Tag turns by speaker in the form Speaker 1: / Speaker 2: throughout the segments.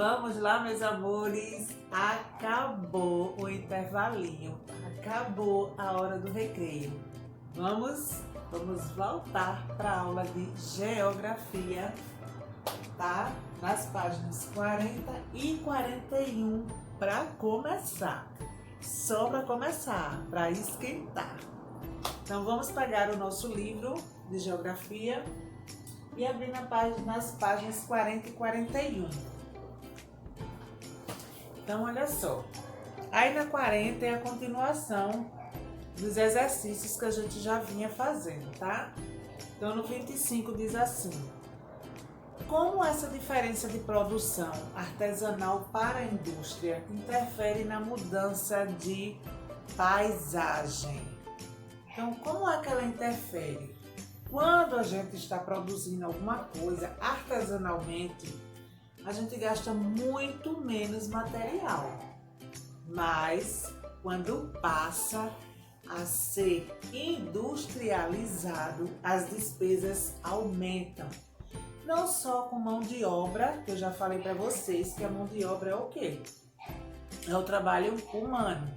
Speaker 1: Vamos lá, meus amores. Acabou o intervalinho. Acabou a hora do recreio. Vamos voltar para a aula de geografia, tá? Nas páginas 40 e 41 para começar. Só para começar, para esquentar. Então vamos pegar o nosso livro de geografia e abrir nas páginas 40 e 41. Então, olha só. Aí na 40 é a continuação dos exercícios que a gente já vinha fazendo, tá? Então, no 25 diz assim: como essa diferença de produção artesanal para a indústria interfere na mudança de paisagem? Então, como é que ela interfere? Quando a gente está produzindo alguma coisa artesanalmente, a gente gasta muito menos material. Mas, quando passa a ser industrializado, as despesas aumentam. Não só com mão de obra, que eu já falei para vocês que a mão de obra é o quê? É o trabalho humano.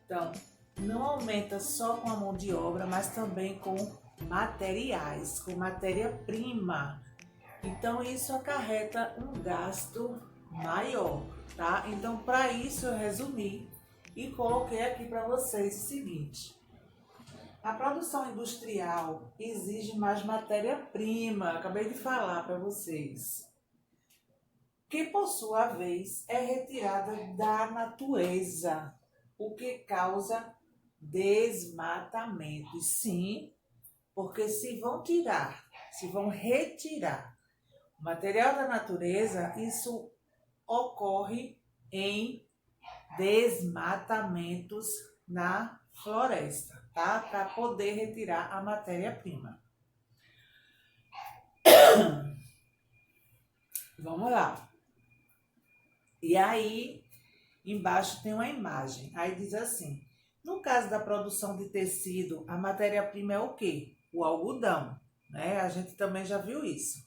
Speaker 1: Então, não aumenta só com a mão de obra, mas também com materiais, com matéria-prima. Então, isso acarreta um gasto maior, tá? Então, para isso, eu resumi e coloquei aqui para vocês o seguinte: a produção industrial exige mais matéria-prima, acabei de falar para vocês, que por sua vez é retirada da natureza, o que causa desmatamento. E sim, porque se vão retirar o material da natureza, isso ocorre em desmatamentos na floresta, tá? Para poder retirar a matéria-prima. Vamos lá. E aí, embaixo tem uma imagem. Aí diz assim: no caso da produção de tecido, a matéria-prima é o quê? O algodão, né? A gente também já viu isso.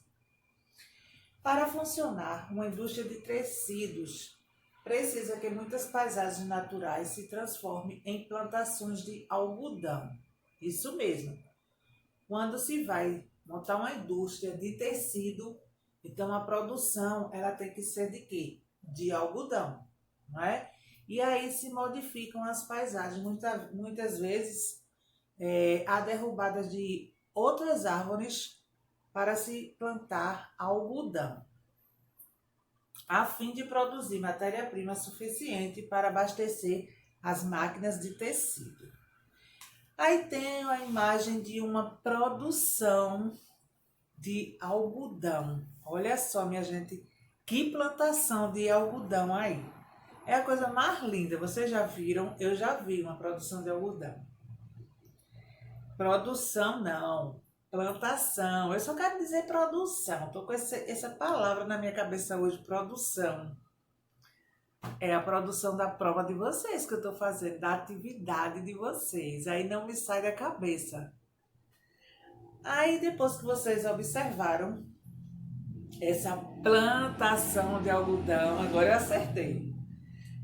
Speaker 1: Para funcionar uma indústria de tecidos, precisa que muitas paisagens naturais se transformem em plantações de algodão. Isso mesmo. Quando se vai montar uma indústria de tecido, então a produção ela tem que ser de quê? De algodão, não é? E aí se modificam as paisagens. Muitas vezes há derrubadas de outras árvores para se plantar algodão, a fim de produzir matéria-prima suficiente para abastecer as máquinas de tecido. Aí tem a imagem de uma produção de algodão. Olha só, minha gente, que plantação de algodão aí. É a coisa mais linda, vocês já viram? Eu já vi uma produção de algodão. Produção não, plantação. Eu só quero dizer produção. Estou com essa palavra na minha cabeça hoje, produção. É a produção da prova de vocês que eu estou fazendo, da atividade de vocês. Aí não me sai da cabeça. Aí depois que vocês observaram essa plantação de algodão, agora eu acertei.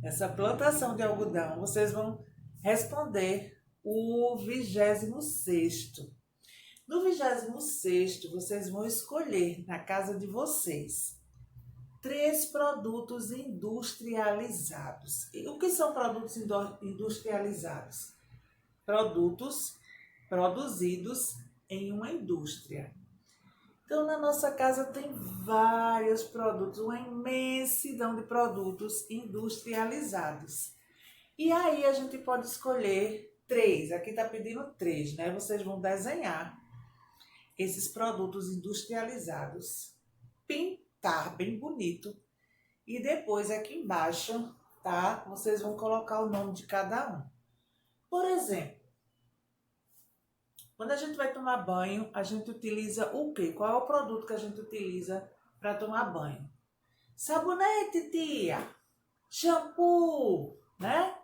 Speaker 1: Essa plantação de algodão, vocês vão responder o 26º. No 26º, vocês vão escolher na casa de vocês 3 produtos industrializados. E o que são produtos industrializados? Produtos produzidos em uma indústria. Então, na nossa casa tem vários produtos, uma imensidão de produtos industrializados. E aí a gente pode escolher 3, aqui está pedindo 3, né? Vocês vão desenhar esses produtos industrializados, pintar bem bonito e depois aqui embaixo, tá? Vocês vão colocar o nome de cada um. Por exemplo, quando a gente vai tomar banho, a gente utiliza o quê? Qual é o produto que a gente utiliza para tomar banho? Sabonete, tia! Shampoo, né?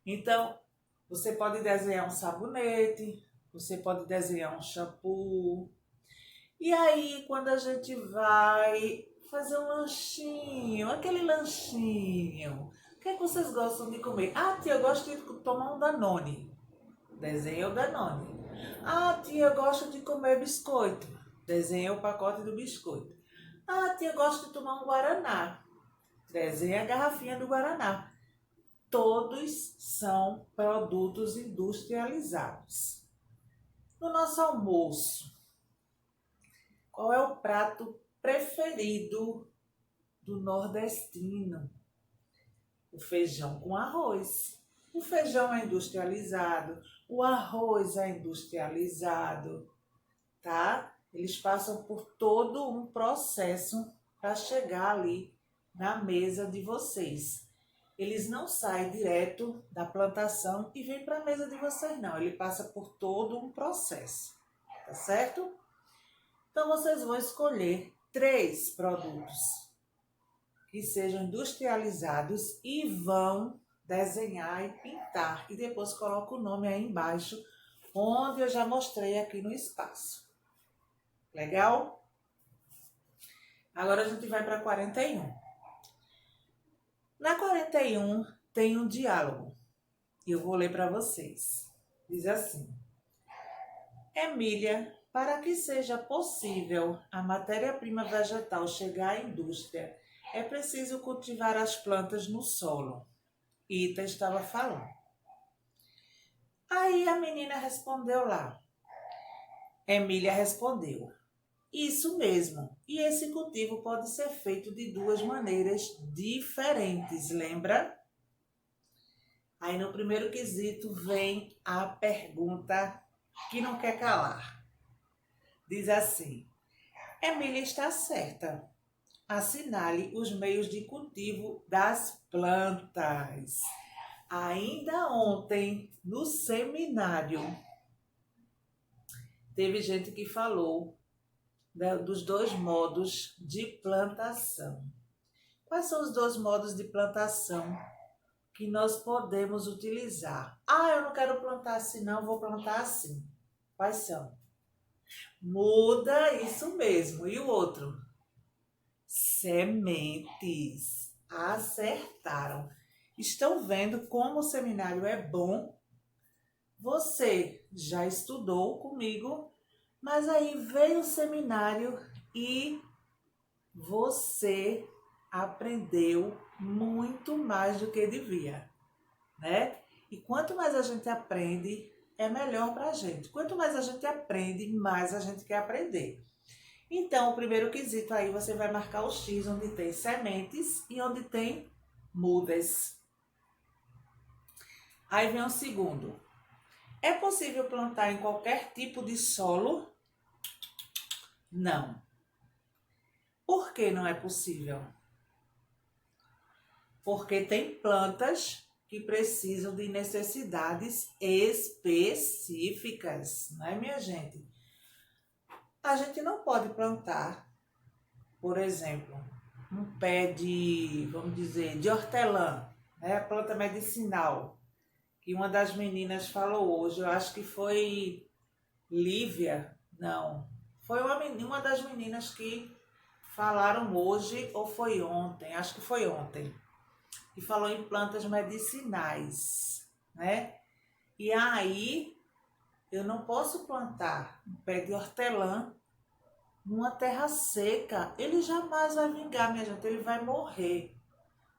Speaker 1: Então, você pode desenhar um sabonete, você pode desenhar um shampoo. E aí, quando a gente vai fazer um lanchinho, aquele lanchinho. O que é que vocês gostam de comer? Ah, tia, eu gosto de tomar um Danone. Desenha o Danone. Ah, tia, eu gosto de comer biscoito. Desenha o pacote do biscoito. Ah, tia, eu gosto de tomar um Guaraná. Desenha a garrafinha do Guaraná. Todos são produtos industrializados. No nosso almoço, qual é o prato preferido do nordestino? O feijão com arroz. O feijão é industrializado, o arroz é industrializado, tá? Eles passam por todo um processo para chegar ali na mesa de vocês. Eles não saem direto da plantação e vêm para a mesa de vocês, não. Ele passa por todo um processo, tá certo? Então, vocês vão escolher 3 produtos que sejam industrializados e vão desenhar e pintar. E depois coloca o nome aí embaixo, onde eu já mostrei aqui no espaço. Legal? Agora a gente vai para 41. Na 41 tem um diálogo. E eu vou ler para vocês. Diz assim: Emília, para que seja possível a matéria-prima vegetal chegar à indústria, é preciso cultivar as plantas no solo. Ita estava falando. Aí a menina respondeu lá. Emília respondeu: Isso mesmo. E esse cultivo pode ser feito de 2 maneiras diferentes, lembra? Aí no primeiro quesito vem a pergunta que não quer calar. Diz assim: Emília está certa. Assinale os meios de cultivo das plantas. Ainda ontem, no seminário, teve gente que falou dos 2 modos de plantação. Quais são os 2 modos de plantação que nós podemos utilizar? Ah, eu não quero plantar assim, não, vou plantar assim. Quais são? Muda, isso mesmo. E o outro? Sementes. Acertaram. Estão vendo como o seminário é bom? Você já estudou comigo, mas aí veio o seminário e você aprendeu muito mais do que devia, né? E quanto mais a gente aprende, é melhor para a gente. Quanto mais a gente aprende, mais a gente quer aprender. Então, o primeiro quesito aí, você vai marcar o X onde tem sementes e onde tem mudas. Aí vem o segundo. É possível plantar em qualquer tipo de solo? Não. Por que não é possível? Porque tem plantas que precisam de necessidades específicas, não é, minha gente? A gente não pode plantar, por exemplo, um pé de, vamos dizer, de hortelã, né? Planta medicinal, que uma das meninas falou hoje, eu acho que foi Lívia, não, foi uma das meninas que falaram hoje ou foi ontem, acho que foi ontem, que falou em plantas medicinais, né? E aí eu não posso plantar um pé de hortelã numa terra seca. Ele jamais vai vingar, minha gente, ele vai morrer.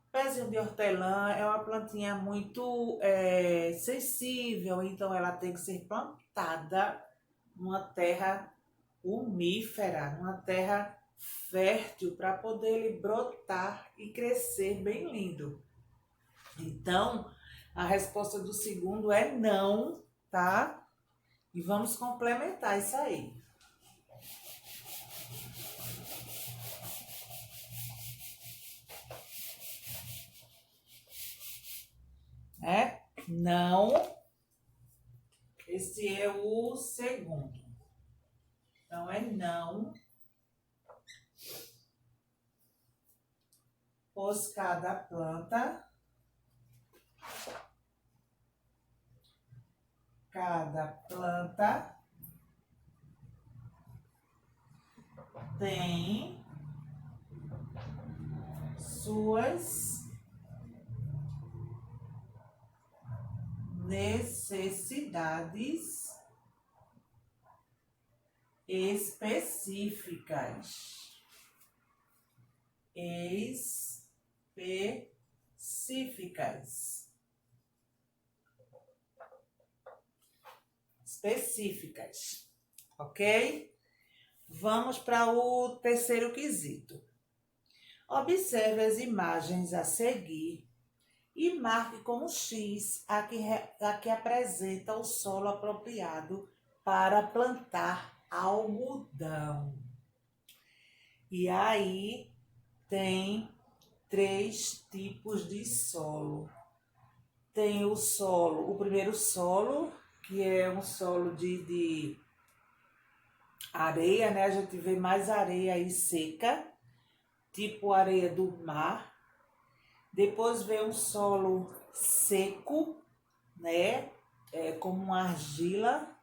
Speaker 1: O pezinho de hortelã é uma plantinha muito sensível, então ela tem que ser plantada numa terra umífera, numa terra fértil, para poder ele brotar e crescer bem lindo. Então, a resposta do segundo é não, tá? E vamos complementar isso aí. Não. Esse é o segundo. Então, é não. Pois cada planta tem suas necessidades específicas. Específicas, ok? Vamos para o terceiro quesito. Observe as imagens a seguir e marque com X a que apresenta o solo apropriado para plantar algodão. E aí tem 3 tipos de solo. Tem o primeiro solo, que é um solo de areia, né? A gente vê mais areia aí seca, tipo areia do mar. Depois vem um solo seco, né? Como uma argila.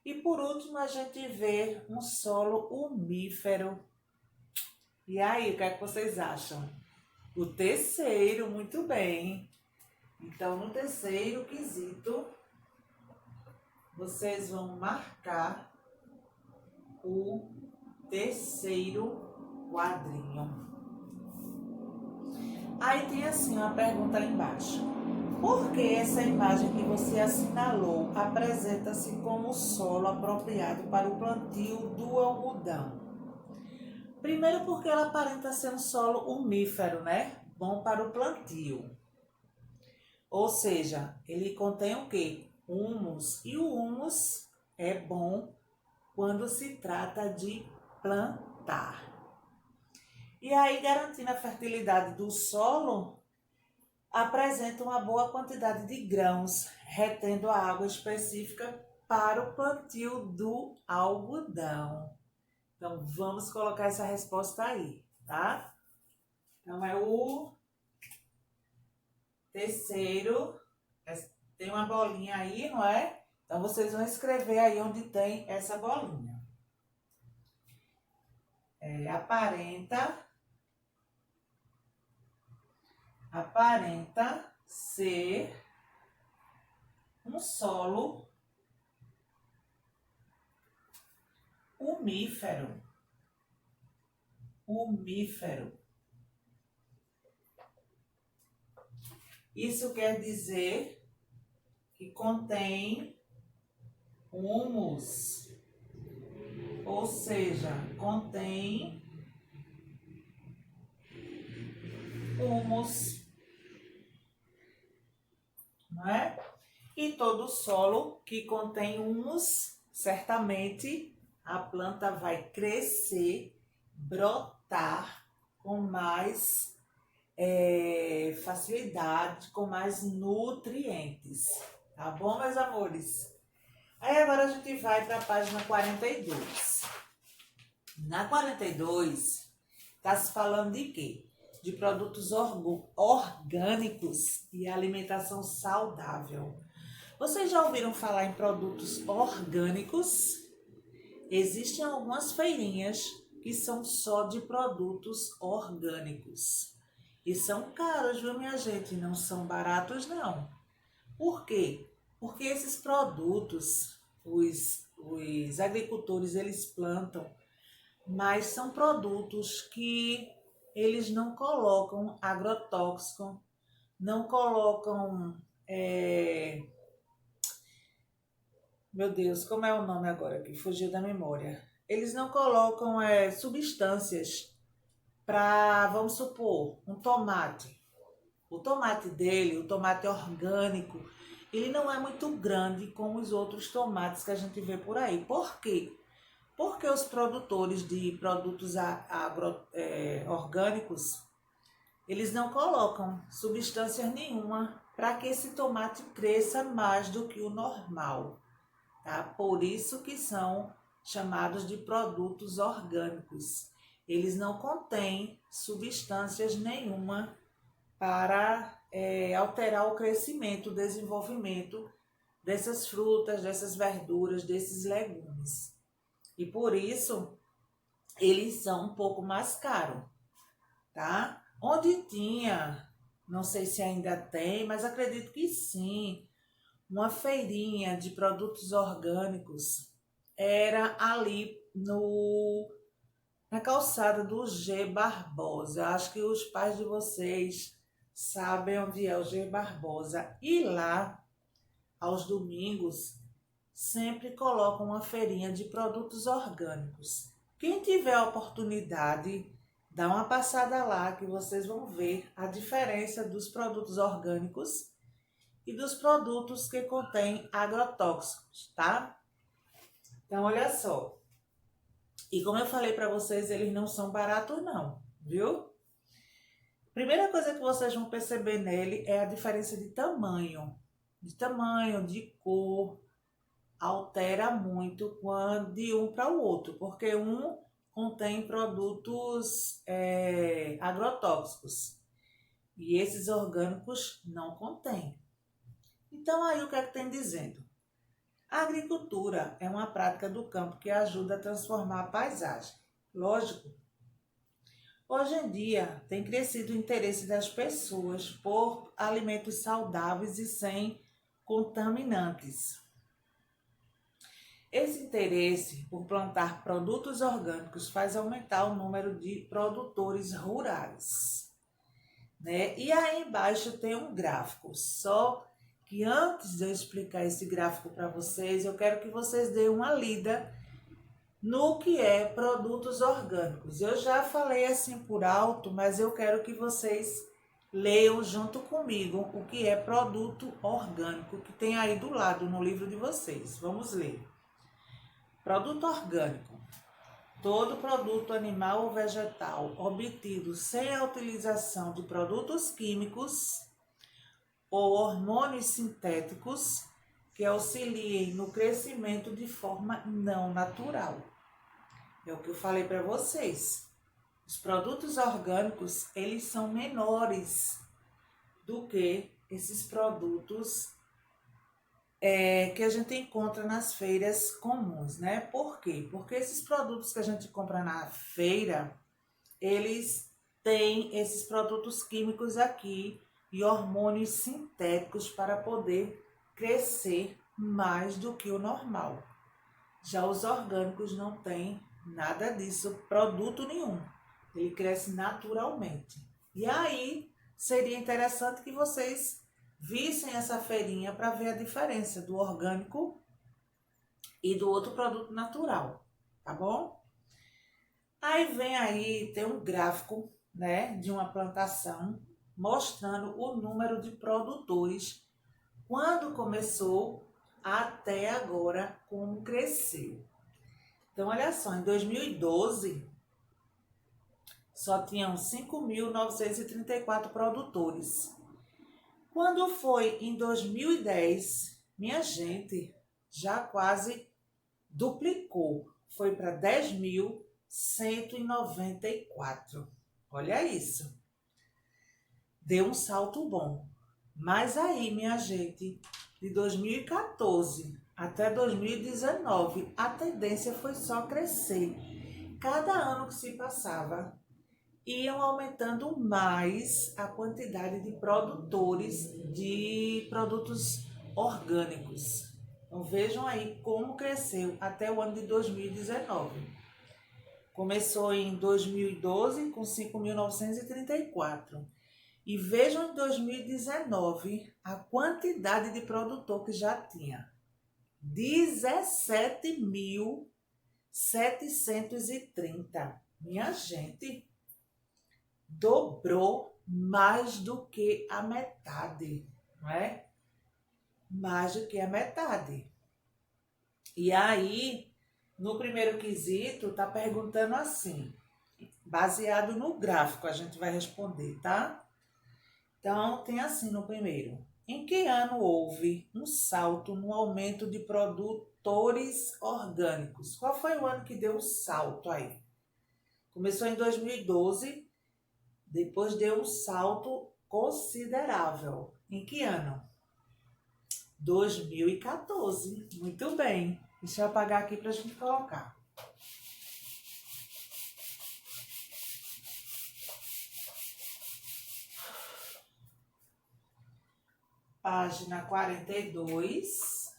Speaker 1: E por último a gente vê um solo umífero. E aí, o que é que vocês acham? O terceiro, muito bem. Então, no terceiro quesito, vocês vão marcar o terceiro quadrinho. Aí tem assim uma pergunta ali embaixo. Por que essa imagem que você assinalou apresenta-se como solo apropriado para o plantio do algodão? Primeiro porque ela aparenta ser um solo umífero, né? Bom para o plantio. Ou seja, ele contém o quê? Humus. E o humus é bom quando se trata de plantar. E aí, garantindo a fertilidade do solo, apresenta uma boa quantidade de grãos, retendo a água específica para o plantio do algodão. Então, vamos colocar essa resposta aí, tá? Então, é o terceiro. Tem uma bolinha aí, não é? Então, vocês vão escrever aí onde tem essa bolinha. Aparenta ser um solo umífero. Isso quer dizer que contém humus, ou seja, contém humus, não é? E todo solo que contém humus, certamente a planta vai crescer, brotar com mais facilidade, com mais nutrientes. Tá bom, meus amores? Aí agora a gente vai para a página 42. Na 42, está se falando de quê? De produtos orgânicos e alimentação saudável. Vocês já ouviram falar em produtos orgânicos? Existem algumas feirinhas que são só de produtos orgânicos. E são caros, viu, minha gente? Não são baratos, não. Por quê? Porque esses produtos, os agricultores, eles plantam, mas são produtos que eles não colocam agrotóxico, não colocam... Meu Deus, como é o nome agora que fugiu da memória? Eles não colocam substâncias para, vamos supor, um tomate. O tomate dele, o tomate orgânico, ele não é muito grande como os outros tomates que a gente vê por aí. Por quê? Porque os produtores de produtos orgânicos, eles não colocam substâncias nenhuma para que esse tomate cresça mais do que o normal. Tá? Por isso que são chamados de produtos orgânicos. Eles não contêm substâncias nenhuma para alterar o crescimento, o desenvolvimento dessas frutas, dessas verduras, desses legumes. E por isso, eles são um pouco mais caros, tá? onde tinha, não sei se ainda tem, mas acredito que sim, uma feirinha de produtos orgânicos. Era ali no na calçada do G Barbosa. Acho que os pais de vocês sabem onde é o G Barbosa. E lá, aos domingos, sempre colocam uma feirinha de produtos orgânicos. Quem tiver a oportunidade, dá uma passada lá que vocês vão ver a diferença dos produtos orgânicos e dos produtos que contêm agrotóxicos, tá? Então, olha só. E como eu falei para vocês, eles não são baratos não, viu? Primeira coisa que vocês vão perceber nele é a diferença de tamanho, de cor, altera muito quando de um para o outro, porque um contém produtos agrotóxicos e esses orgânicos não contêm. Então aí o que é que tem dizendo? A agricultura é uma prática do campo que ajuda a transformar a paisagem. Lógico, hoje em dia tem crescido o interesse das pessoas por alimentos saudáveis e sem contaminantes. Esse interesse por plantar produtos orgânicos faz aumentar o número de produtores rurais, né? E aí embaixo tem um gráfico, só que antes de eu explicar esse gráfico para vocês, eu quero que vocês deem uma lida no que é produtos orgânicos. Eu já falei assim por alto, mas eu quero que vocês leiam junto comigo o que é produto orgânico, que tem aí do lado no livro de vocês. Vamos ler. Produto orgânico. Todo produto animal ou vegetal obtido sem a utilização de produtos químicos ou hormônios sintéticos que auxiliem no crescimento de forma não natural. É o que eu falei para vocês. Os produtos orgânicos, eles são menores do que esses produtos que a gente encontra nas feiras comuns, né? Por quê? Porque esses produtos que a gente compra na feira, eles têm esses produtos químicos aqui e hormônios sintéticos para poder crescer mais do que o normal. Já os orgânicos não têm nada disso, produto nenhum. Ele cresce naturalmente. E aí seria interessante que vocês vissem essa feirinha para ver a diferença do orgânico e do outro produto natural, tá bom? Aí vem aí, tem um gráfico, né, de uma plantação mostrando o número de produtores quando começou até agora como cresceu. Então, olha só, em 2012 só tinham 5.934 produtores. Quando foi em 2010, minha gente, já quase duplicou. Foi para 10.194. Olha isso. Deu um salto bom. Mas aí, minha gente, de 2014 até 2019, a tendência foi só crescer. Cada ano que se passava, iam aumentando mais a quantidade de produtores de produtos orgânicos. Então vejam aí como cresceu até o ano de 2019. Começou em 2012 com 5.934. E vejam em 2019 a quantidade de produtor que já tinha. 17.730. Minha gente, dobrou mais do que a metade, não é? Mais do que a metade. E aí, no primeiro quesito, tá perguntando assim, baseado no gráfico, a gente vai responder, tá? Então, tem assim no primeiro. Em que ano houve um salto no aumento de produtores orgânicos? Qual foi o ano que deu o salto aí? Começou em 2012, depois deu um salto considerável. Em que ano? 2014. Muito bem. Deixa eu apagar aqui para a gente colocar. página 42.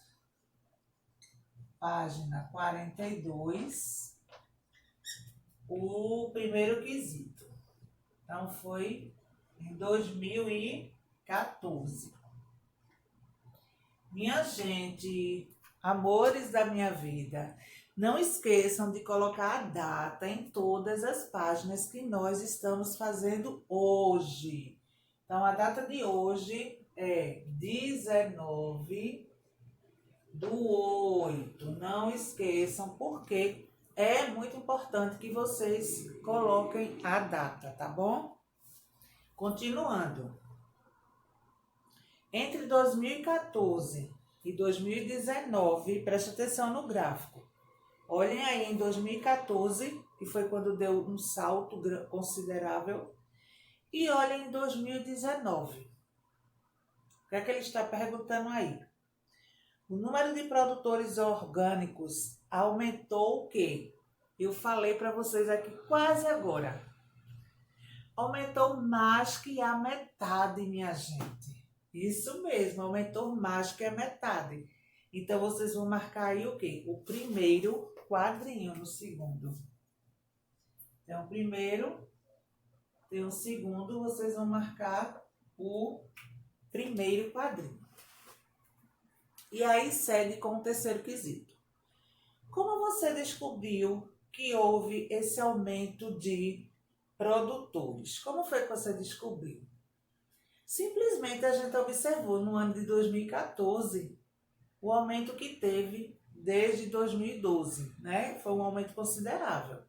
Speaker 1: Página 42. O primeiro quesito. Então, foi em 2014. Minha gente, amores da minha vida, não esqueçam de colocar a data em todas as páginas que nós estamos fazendo hoje. Então, a data de hoje é 19/8. Não esqueçam, porque é muito importante que vocês coloquem a data, tá bom? Continuando. Entre 2014 e 2019, preste atenção no gráfico. Olhem aí em 2014, que foi quando deu um salto considerável, e olhem em 2019. O que é que ele está perguntando aí? O número de produtores orgânicos aumentou o quê? Eu falei para vocês aqui quase agora. Aumentou mais que a metade, minha gente. Isso mesmo, aumentou mais que a metade. Então, vocês vão marcar aí o quê? O primeiro quadrinho no segundo. Então, o primeiro tem o segundo, vocês vão marcar o primeiro quadrinho. E aí segue com o terceiro quesito. Como você descobriu que houve esse aumento de produtores? Como foi que você descobriu? Simplesmente a gente observou no ano de 2014 o aumento que teve desde 2012, né? Foi um aumento considerável.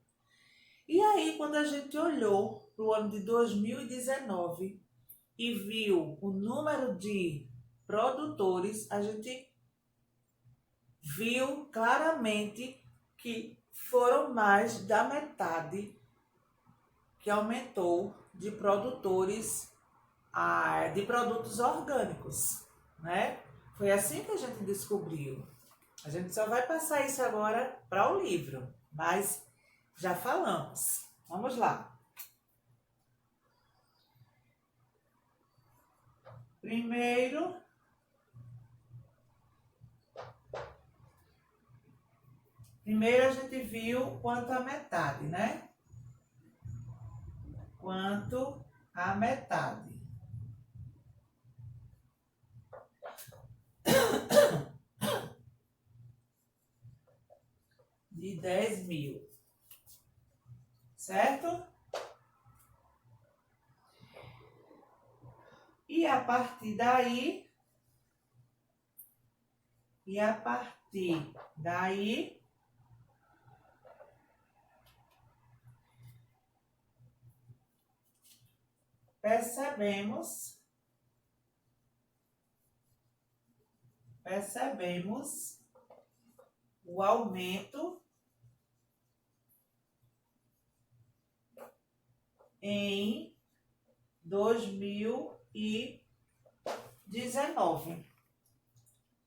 Speaker 1: E aí, quando a gente olhou para o ano de 2019 e viu o número de produtores, a gente viu claramente que foram mais da metade que aumentou de produtores, de produtos orgânicos, né? Foi assim que a gente descobriu. A gente só vai passar isso agora para o livro, mas já falamos. Vamos lá. Primeiro a gente viu quanto a metade, né? Quanto a metade. De 10.000. Certo? E a partir daí, percebemos o aumento em 2019.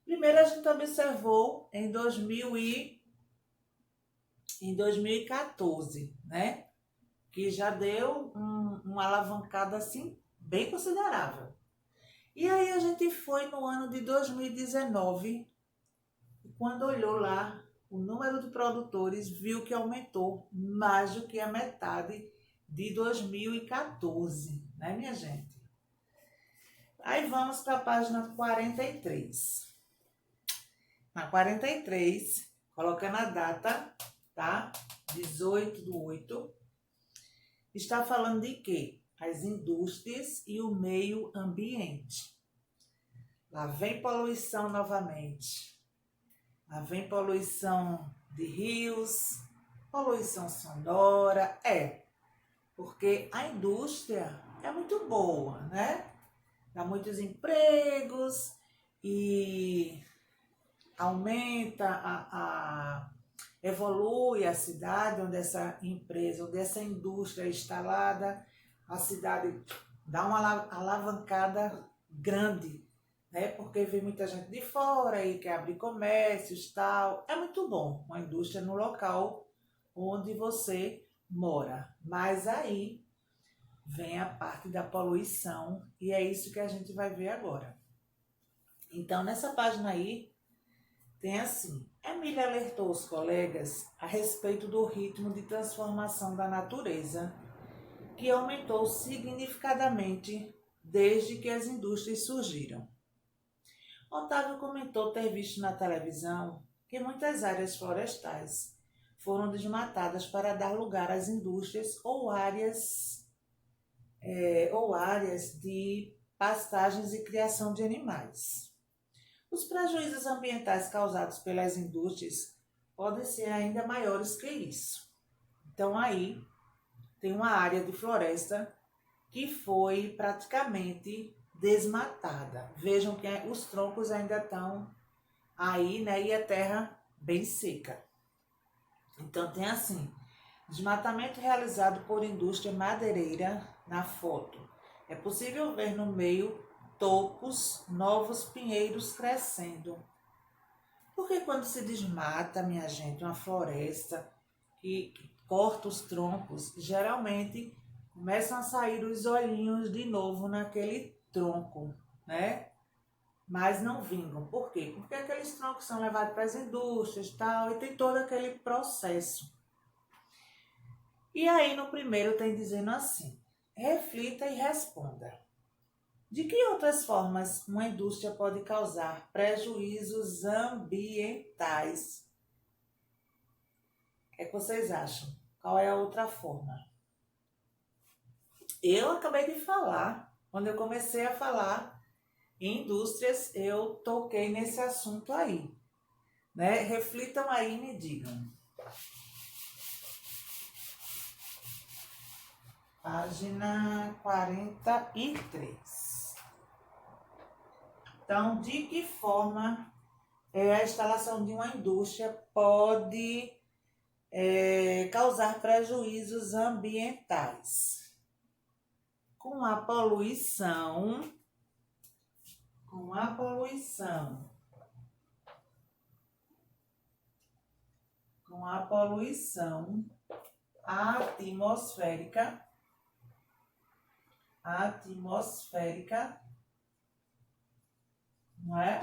Speaker 1: Primeiro a gente observou em 2014, né? Que já deu uma alavancada assim bem considerável. E aí a gente foi no ano de 2019, e quando olhou lá o número de produtores, viu que aumentou mais do que a metade de 2014, né, minha gente? Aí vamos para a página 43. Na 43, colocando a data, tá? 18/8, está falando de quê? As indústrias e o meio ambiente. Lá vem poluição novamente. Lá vem poluição de rios, poluição sonora. Porque a indústria é muito boa, né? Dá muitos empregos e aumenta, evolui a cidade onde essa empresa, onde essa indústria é instalada. A cidade dá uma alavancada grande, né? Porque vem muita gente de fora e quer abrir comércios e tal. É muito bom uma indústria no local onde você mora. Mas aí vem a parte da poluição e é isso que a gente vai ver agora. Então, nessa página aí, tem assim: Emília alertou os colegas a respeito do ritmo de transformação da natureza, que aumentou significadamente desde que as indústrias surgiram. Otávio comentou ter visto na televisão que muitas áreas florestais foram desmatadas para dar lugar às indústrias ou áreas de pastagens e criação de animais. Os prejuízos ambientais causados pelas indústrias podem ser ainda maiores que isso. Então aí tem uma área de floresta que foi praticamente desmatada. Vejam que os troncos ainda estão aí, né? E a terra bem seca. Então tem assim: desmatamento realizado por indústria madeireira na foto. É possível ver no meio tocos, novos pinheiros crescendo. Porque quando se desmata, minha gente, uma floresta que corta os troncos, geralmente começam a sair os olhinhos de novo naquele tronco, né? Mas não vingam. Por quê? Porque aqueles troncos são levados para as indústrias e tal, e tem todo aquele processo. E aí no primeiro tem dizendo assim: reflita e responda. De que outras formas uma indústria pode causar prejuízos ambientais? O que é que vocês acham? Qual é a outra forma? Eu acabei de falar, quando eu comecei a falar em indústrias, eu toquei nesse assunto aí, né? Reflitam aí e me digam. Página 43. Então, de que forma a instalação de uma indústria pode causar prejuízos ambientais? Com a poluição, atmosférica, não é?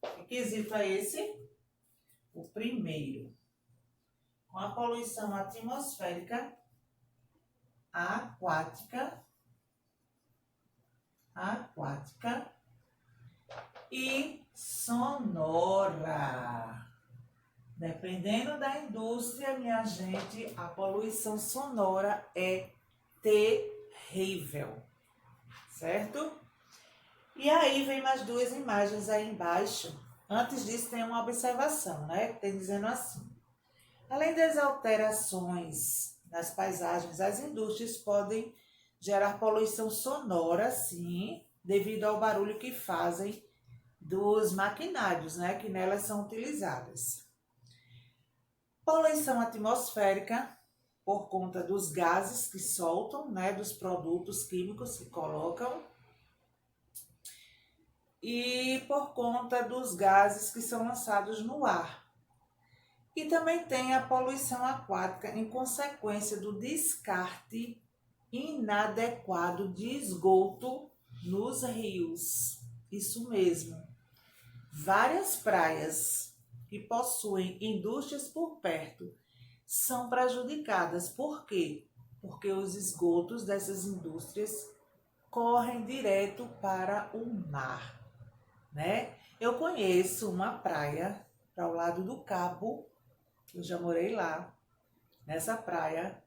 Speaker 1: Que quesito é esse? O primeiro. Com a poluição atmosférica, aquática e sonora. Dependendo da indústria, minha gente, a poluição sonora é terrível, certo? E aí vem mais duas imagens aí embaixo. Antes disso tem uma observação, né? Que tem dizendo assim: além das alterações nas paisagens, as indústrias podem gerar poluição sonora, sim, devido ao barulho que fazem dos maquinários, né? Que nelas são utilizadas. Poluição atmosférica, por conta dos gases que soltam, né? Dos produtos químicos que colocam. E por conta dos gases que são lançados no ar. E também tem a poluição aquática em consequência do descarte inadequado de esgoto nos rios. Isso mesmo. Várias praias que possuem indústrias por perto são prejudicadas. Por quê? Porque os esgotos dessas indústrias correm direto para o mar. Né? Eu conheço uma praia para o lado do Cabo, eu já morei lá, nessa praia,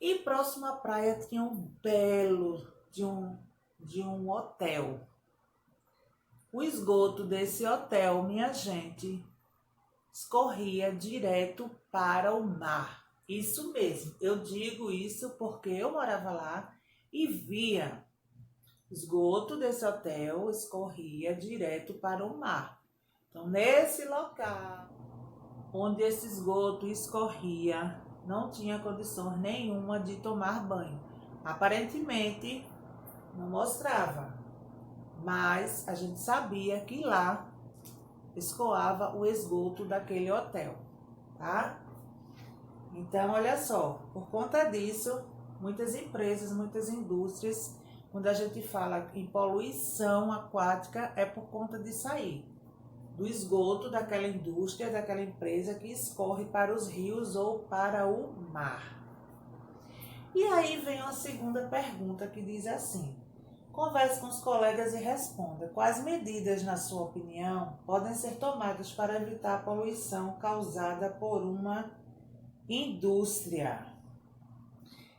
Speaker 1: e próximo à praia tinha um belo de um hotel. O esgoto desse hotel, minha gente, escorria direto para o mar. Isso mesmo, eu digo isso porque eu morava lá e via. O esgoto desse hotel escorria direto para o mar. Então, nesse local onde esse esgoto escorria, não tinha condições nenhuma de tomar banho. Aparentemente, não mostrava, mas a gente sabia que lá escoava o esgoto daquele hotel, tá? Então, olha só, por conta disso, muitas empresas, muitas indústrias Quando a gente fala em poluição aquática, é por conta disso aí, do esgoto daquela indústria, daquela empresa que escorre para os rios ou para o mar. E aí vem uma segunda pergunta que diz assim: converse com os colegas e responda. Quais medidas, na sua opinião, podem ser tomadas para evitar a poluição causada por uma indústria?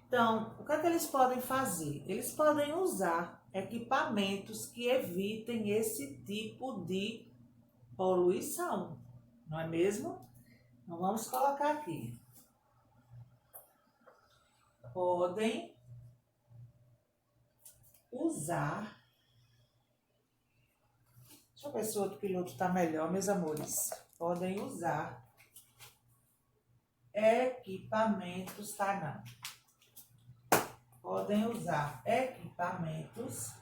Speaker 1: Então, o que é que eles podem fazer? Eles podem usar equipamentos que evitem esse tipo de poluição, não é mesmo? Então, vamos colocar aqui. Podem usar. Deixa eu ver se o outro piloto está melhor, meus amores. Podem usar equipamentos, tá? Não. Podem usar equipamentos.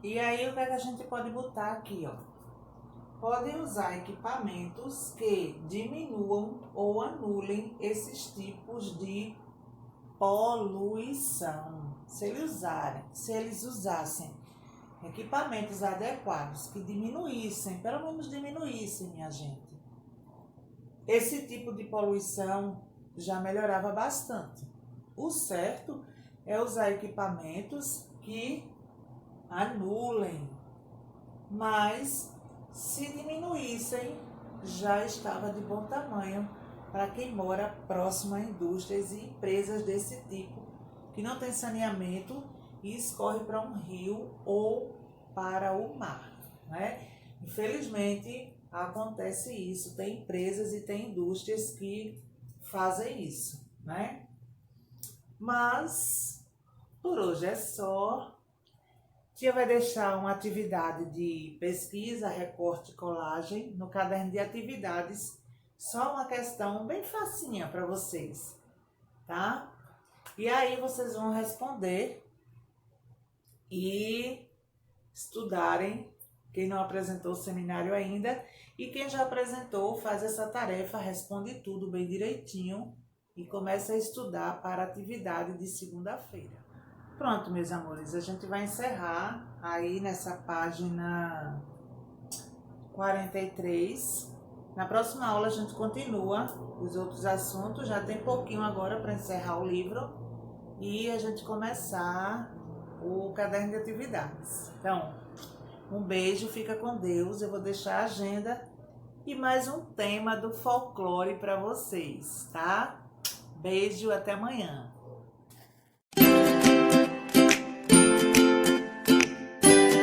Speaker 1: E aí, o que é que a gente pode botar aqui, ó? Podem usar equipamentos que diminuam ou anulem esses tipos de poluição. Se eles usassem equipamentos adequados que diminuíssem, pelo menos diminuíssem, minha gente, esse tipo de poluição já melhorava bastante. O certo é usar equipamentos que anulem, mas se diminuíssem, já estava de bom tamanho para quem mora próximo a indústrias e empresas desse tipo, que não tem saneamento e escorre para um rio ou para o mar, né? Infelizmente, acontece isso. Tem empresas e tem indústrias que fazem isso, né? Mas, por hoje é só. Tia vai deixar uma atividade de pesquisa, recorte e colagem no caderno de atividades. Só uma questão bem facinha para vocês, tá? E aí vocês vão responder e estudarem. Quem não apresentou o seminário ainda e quem já apresentou faz essa tarefa, responde tudo bem direitinho e começa a estudar para a atividade de segunda-feira. Pronto, meus amores, a gente vai encerrar aí nessa página 43. Na próxima aula a gente continua os outros assuntos, já tem pouquinho agora para encerrar o livro e a gente começar o caderno de atividades. Então, um beijo, fica com Deus, eu vou deixar a agenda e mais um tema do folclore para vocês, tá? Beijo, até amanhã.